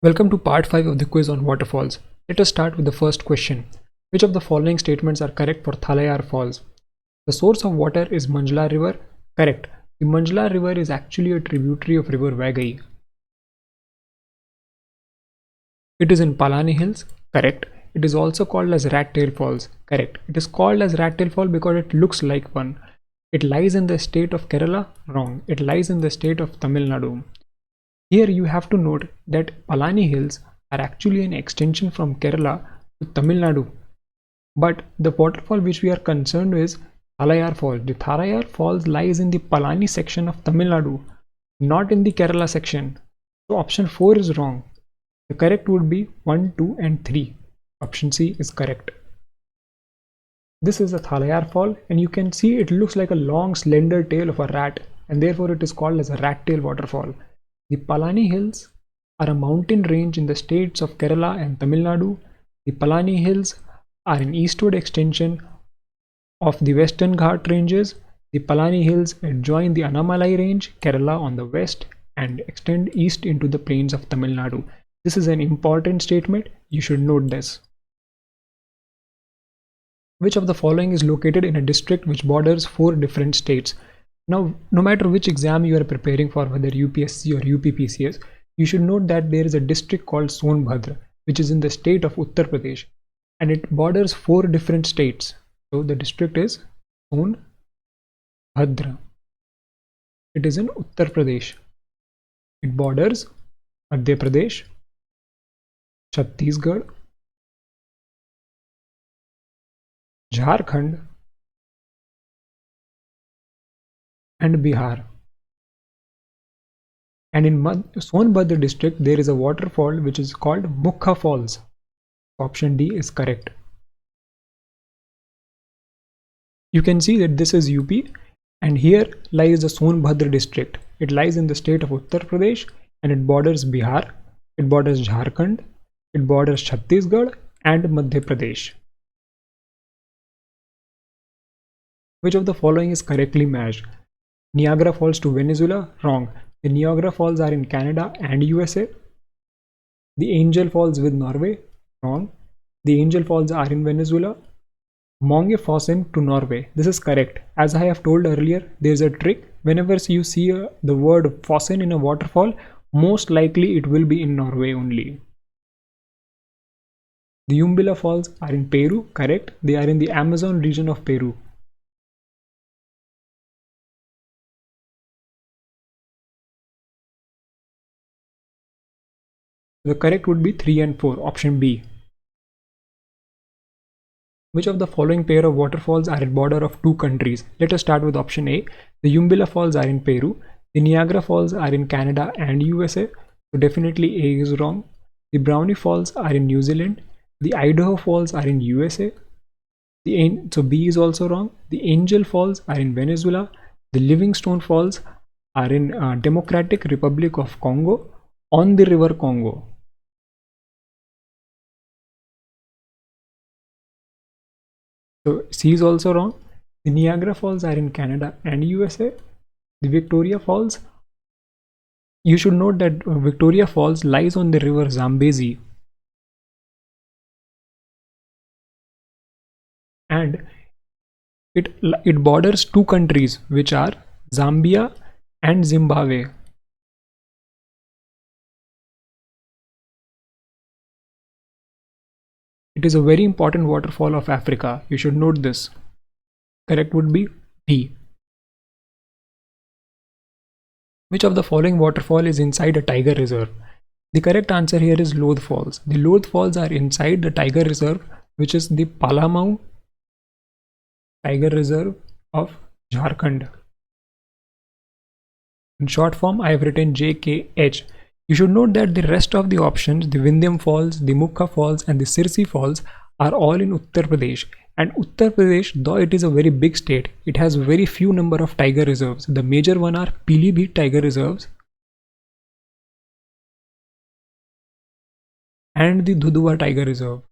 Welcome to part 5 of the quiz on waterfalls. Let us start with the first question. Which of the following statements are correct for Thalayar Falls? The source of water is Manjla River. Correct. The Manjla River is actually a tributary of river Vaigai. It is in Palani Hills. Correct. It is also called as Rat Tail Falls. Correct. It is called as Rat Tail Fall because it looks like one. It lies in the state of Kerala. Wrong. It lies in the state of Tamil Nadu. Here you have to note that Palani Hills are actually an extension from Kerala to Tamil Nadu. But the waterfall which we are concerned with is Thalayar Falls. The Thalayar Falls lies in the Palani section of Tamil Nadu, not in the Kerala section. So option 4 is wrong. The correct would be 1, 2 and 3. Option C is correct. This is a Thalayar Fall and you can see it looks like a long slender tail of a rat and therefore it is called as a rat tail waterfall. The Palani Hills are a mountain range in the states of Kerala and Tamil Nadu. The Palani Hills are an eastward extension of the Western Ghat ranges. The Palani Hills adjoin the Annamalai range, Kerala on the west, and extend east into the plains of Tamil Nadu. This is an important statement. You should note this. Which of the following is located in a district which borders 4 different states? Now, no matter which exam you are preparing for, whether UPSC or UPPCS, you should note that there is a district called Sonbhadra, which is in the state of Uttar Pradesh, and it borders 4 different states. So the district is Sonbhadra. It is in Uttar Pradesh. It borders Madhya Pradesh, Chhattisgarh, Jharkhand, and Bihar. And in Sonbhadra district there is a waterfall which is called Mukha Falls. Option D is correct. You can see that this is UP and here lies the Sonbhadra district. It lies in the state of Uttar Pradesh and it borders Bihar, it borders Jharkhand, it borders Chhattisgarh and Madhya Pradesh. Which of the following is correctly matched? Niagara Falls to Venezuela? Wrong. The Niagara Falls are in Canada and USA. The Angel Falls with Norway? Wrong. The Angel Falls are in Venezuela. Monge Fossen to Norway? This is correct. As I have told earlier, there is a trick. Whenever you see the word Fossen in a waterfall, most likely it will be in Norway only. The Umbilla Falls are in Peru? Correct. They are in the Amazon region of Peru. The correct would be 3 and 4, option B. Which of the following pair of waterfalls are at border of 2 countries? Let us start with option A. The Umbilla Falls are in Peru. The Niagara Falls are in Canada and USA. So definitely A is wrong. The Brownie Falls are in New Zealand. The Idaho Falls are in USA. So B is also wrong. The Angel Falls are in Venezuela. The Livingstone Falls are in Democratic Republic of Congo on the river Congo. So C is also wrong. The Niagara Falls are in Canada and USA. The Victoria Falls, you should note that Victoria Falls lies on the river Zambezi. And it borders 2 countries which are Zambia and Zimbabwe. It is a very important waterfall of Africa. You should note this. Correct would be D. Which of the following waterfall is inside a tiger reserve? The correct answer here is Lodh Falls. The Lodh Falls are inside the tiger reserve, which is the Palamau Tiger Reserve of Jharkhand. In short form, I have written JKH. You should note that the rest of the options, the Vindhyam Falls, the Mukha Falls and the Sirsi Falls are all in Uttar Pradesh. And Uttar Pradesh, though it is a very big state, it has very few number of tiger reserves. The major one are Pilibhit Tiger Reserves and the Dhudhua Tiger Reserve.